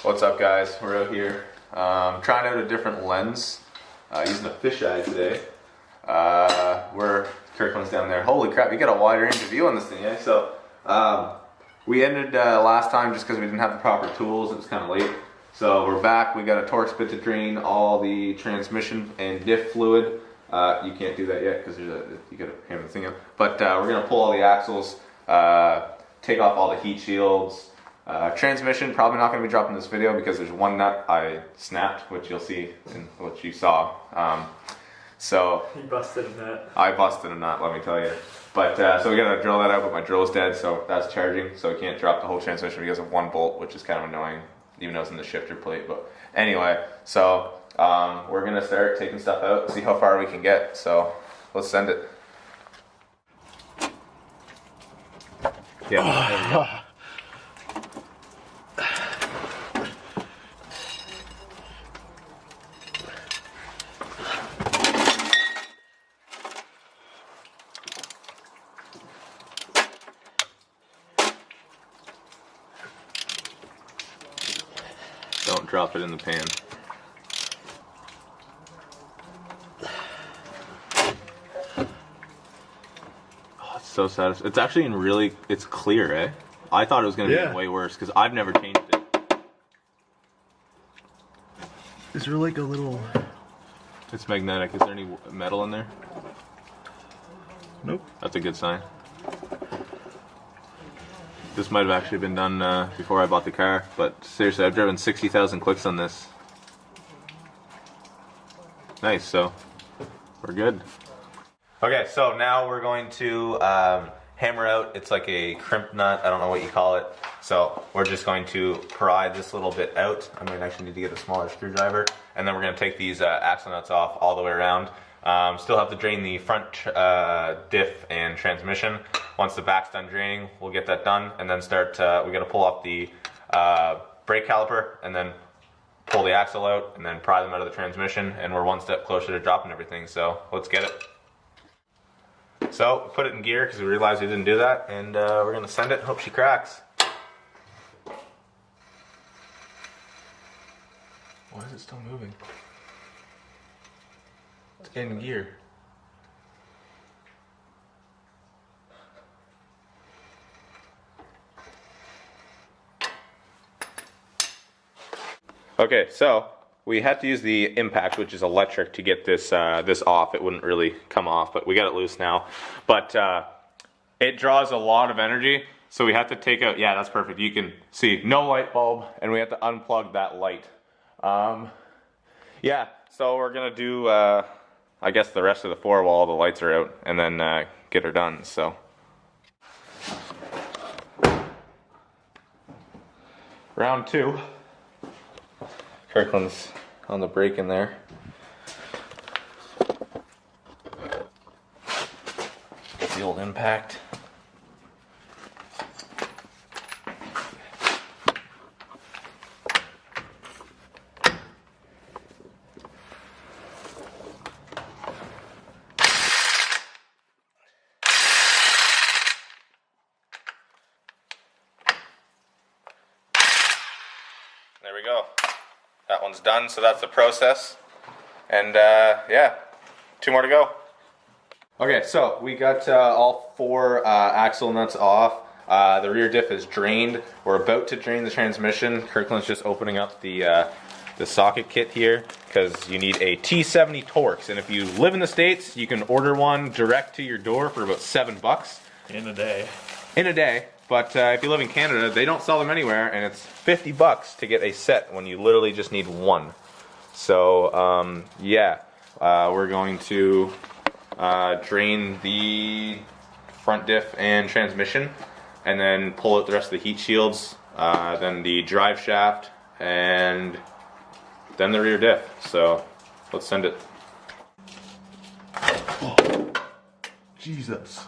What's up, guys? We're out here trying out a different lens, using a fisheye today. Kirkland's down there. Holy crap, you got a wide range of view on this thing, eh? So we ended last time just because we didn't have the proper tools. It was kind of late. So we're back. We got a Torx bit to drain all the transmission and diff fluid. You can't do that yet because you got to hammer the thing up. But we're gonna pull all the axles, take off all the heat shields. Transmission, probably not going to be dropping this video because there's one nut I snapped, which you'll see in what you saw. So you busted a nut. I busted a nut, let me tell you. But so we got to drill that out, but my drill's dead, so that's charging, so we can't drop the whole transmission because of one bolt, which is kind of annoying, even though it's in the shifter plate. But anyway, so we're going to start taking stuff out, see how far we can get. So let's send it. Yeah. Don't drop it in the pan. Oh, it's so satisfying. It's actually it's clear, eh? I thought it was going to be way worse because I've never changed it. Is there like a little... It's magnetic. Is there any metal in there? Nope. That's a good sign. This might have actually been done before I bought the car, but seriously, I've driven 60,000 clicks on this. Nice, so we're good. Okay, so now we're going to hammer out, it's like a crimp nut, I don't know what you call it. So we're just going to pry this little bit out. I might actually need to get a smaller screwdriver. And then we're gonna take these axle nuts off all the way around. Still have to drain the front diff and transmission. Once the back's done draining, we'll get that done and then start, we gotta pull off the brake caliper and then pull the axle out and then pry them out of the transmission, and we're one step closer to dropping everything, so let's get it. So, put it in gear because we realized we didn't do that, and we're gonna send it, hope she cracks. Why is it still moving? It's getting in gear. Okay, so we had to use the impact, which is electric, to get this this off. It wouldn't really come off, but we got it loose now. But it draws a lot of energy, so we have to take out, yeah, that's perfect. You can see no light bulb, and we have to unplug that light. Yeah, so we're gonna do, I guess, the rest of the floor while all the lights are out, and then get her done, so. Round two. Kirkland's on the brake in there. Get the old impact. There we go. That one's done, so that's the process. And yeah, 2 more to go. Okay, so we got all 4 axle nuts off. The rear diff is drained. We're about to drain the transmission. Kirkland's just opening up the socket kit here because you need a T70 Torx. And if you live in the States, you can order one direct to your door for about $7. In a day. In a day. But if you live in Canada, they don't sell them anywhere, and it's $50 to get a set when you literally just need one. So yeah, we're going to drain the front diff and transmission, and then pull out the rest of the heat shields, then the drive shaft, and then the rear diff. So let's send it. Oh, Jesus.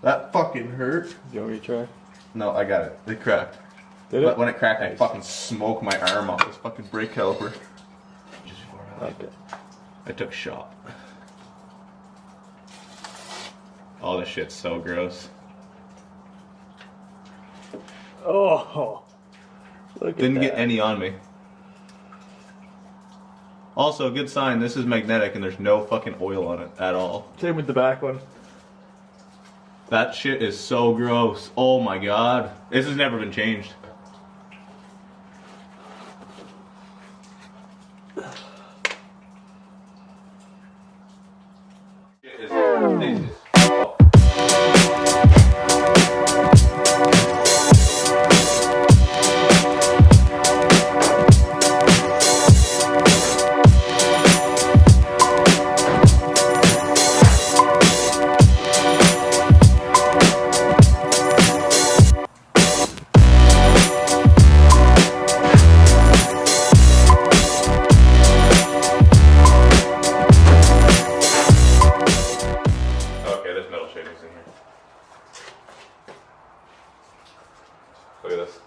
That fucking hurt. You want me to try? No, I got it. It cracked. Did it? But when it cracked, I fucking smoked my arm off this fucking brake caliper. Just before Okay. I took a shot. Oh, this shit's so gross. Oh. Look at Didn't get that. any on me. Also, a good sign, this is magnetic and there's no fucking oil on it at all. Same with the back one. That shit is so gross. Oh my god. This has never been changed. Okay, there's metal shavings in here. Look at this.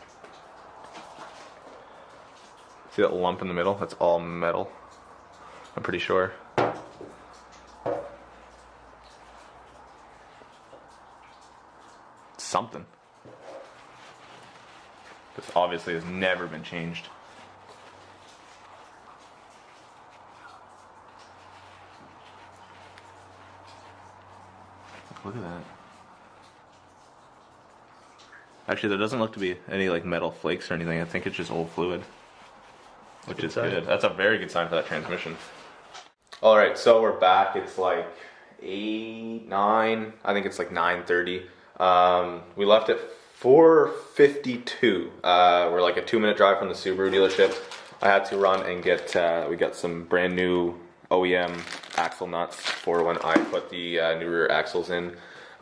See that lump in the middle? That's all metal. I'm pretty sure. It's something. This obviously has never been changed. Look at that. Actually, there doesn't look to be any like metal flakes or anything. I think it's just old fluid, which is good. That's a very good sign for that transmission. All right, so we're back. It's like 8, 9. I think it's like 9:30. We left at 4:52. We're like a 2-minute drive from the Subaru dealership. I had to run and get. We got some brand new OEM axle nuts for when I put the new rear axles in.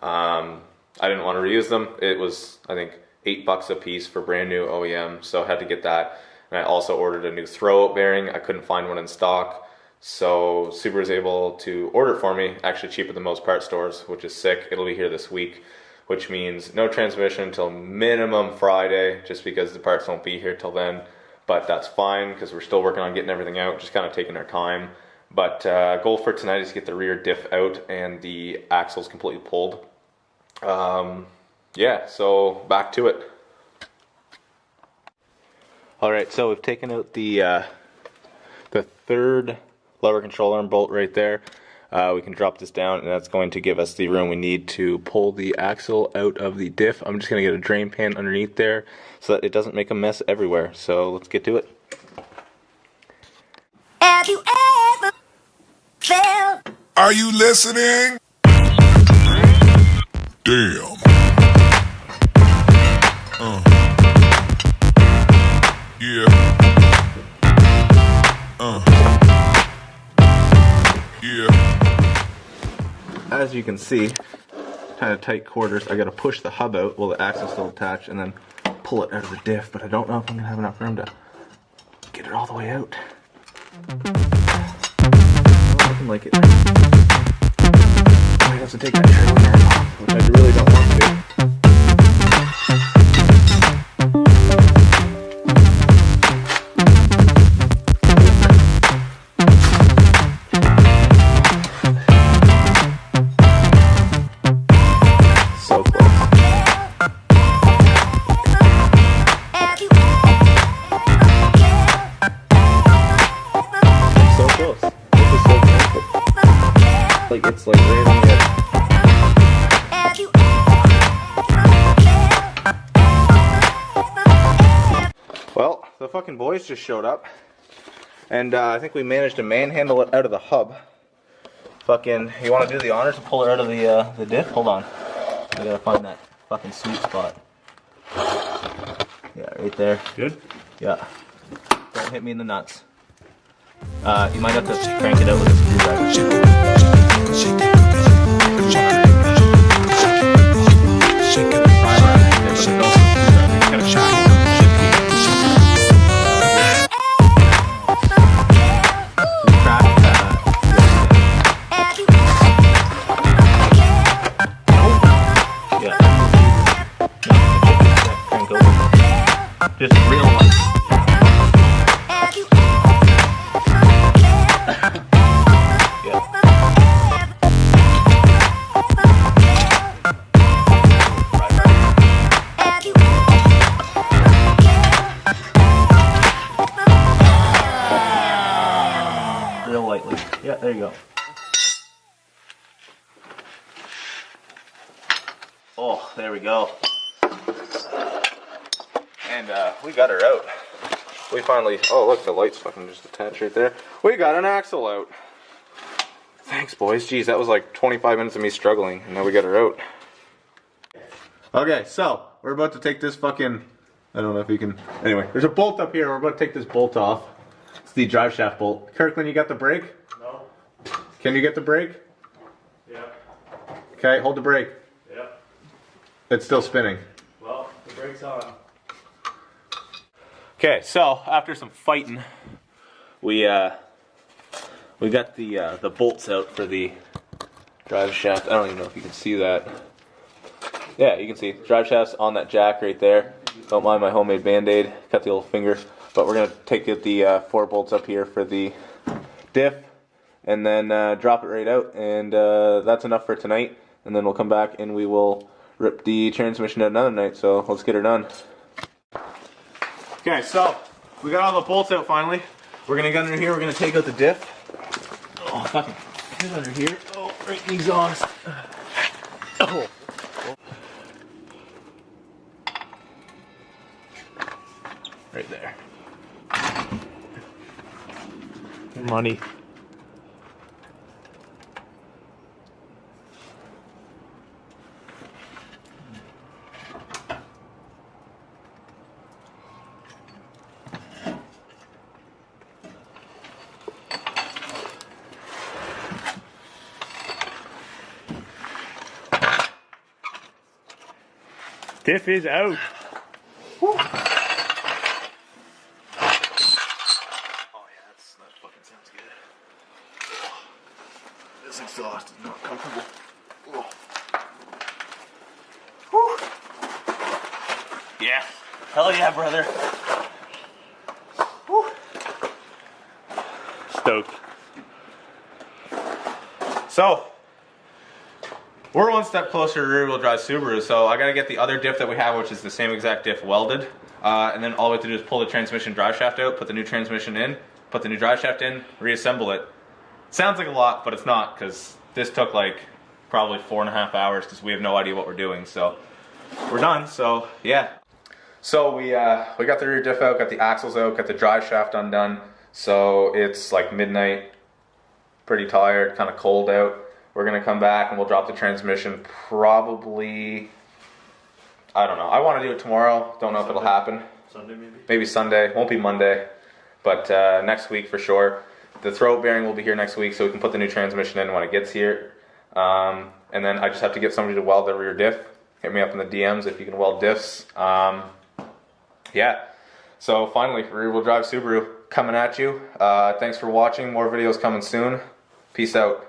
I didn't want to reuse them. It was, I think, $8 a piece for brand new OEM, so I had to get that. And I also ordered a new throwout bearing. I couldn't find one in stock, so Subaru was able to order it for me, actually cheaper than most part stores, which is sick. It'll be here this week, which means no transmission until minimum Friday, just because the parts won't be here till then. But that's fine, because we're still working on getting everything out, just kind of taking our time. But goal for tonight is to get the rear diff out and the axles completely pulled. Yeah, so back to it. All right, so we've taken out the third lever control arm bolt right there. We can drop this down, and that's going to give us the room we need to pull the axle out of the diff. I'm just going to get a drain pan underneath there so that it doesn't make a mess everywhere. So let's get to it. Have you ever felt? Are you listening? Damn. Yeah. Yeah. As you can see, kind of tight quarters. I got to push the hub out while the axle's still attached and then pull it out of the diff, but I don't know if I'm going to have enough room to get it all the way out. Looking like it. I might have to take that trailing arm off, which I really don't want to. So close. So close. This is so perfect. Like it's like right on the edge. Well, the fucking boys just showed up, and I think we managed to manhandle it out of the hub. Fucking, you want to do the honors and pull it out of the diff? Hold on, I gotta find that fucking sweet spot. Yeah, right there. Good? Yeah. Don't hit me in the nuts. You might have to crank it out with a screwdriver. Just real light. there you go. Oh, there we go. And we got her out. We finally, oh look, the light's fucking just attached right there. We got an axle out. Thanks boys, jeez, that was like 25 minutes of me struggling, and now we got her out. Okay, so, we're about to take this fucking, I don't know if you can, anyway, there's a bolt up here, we're about to take this bolt off. It's the drive shaft bolt. Kirkland, you got the brake? No. Can you get the brake? Yeah. Okay, hold the brake. Yeah. It's still spinning. Well, the brake's on. Okay, so after some fighting, we got the bolts out for the drive shaft. I don't even know if you can see that. Yeah, you can see drive shaft's on that jack right there. Don't mind my homemade band-aid. Cut the little finger, but we're gonna take the 4 bolts up here for the diff, and then drop it right out. And that's enough for tonight. And then we'll come back and we will rip the transmission out another night. So let's get her done. Okay, so we got all the bolts out finally. We're gonna get under here. We're gonna take out the diff. Oh, fucking get under here. Oh, right in the exhaust. Oh. Right there. Money. Diff is out. Oh yeah, that fucking sounds good. This exhaust is not comfortable. Yeah. Hell yeah, brother. Stoked. So, we're one step closer to rear-wheel drive Subaru, so I gotta get the other diff that we have, which is the same exact diff welded. And then all we have to do is pull the transmission drive shaft out, put the new transmission in, put the new drive shaft in, reassemble it. Sounds like a lot, but it's not, because this took like probably 4.5 hours because we have no idea what we're doing. So, we're done, so yeah. So we got the rear diff out, got the axles out, got the drive shaft undone. So it's like midnight, pretty tired, kind of cold out. We're gonna come back and we'll drop the transmission probably, I don't know. I want to do it tomorrow. Don't know if it'll happen. Sunday maybe? Maybe Sunday. Won't be Monday, but next week for sure. The throat bearing will be here next week, so we can put the new transmission in when it gets here. And then I just have to get somebody to weld the rear diff. Hit me up in the DMs if you can weld diffs. Yeah. So finally, rear-wheel drive Subaru coming at you. Thanks for watching. More videos coming soon. Peace out.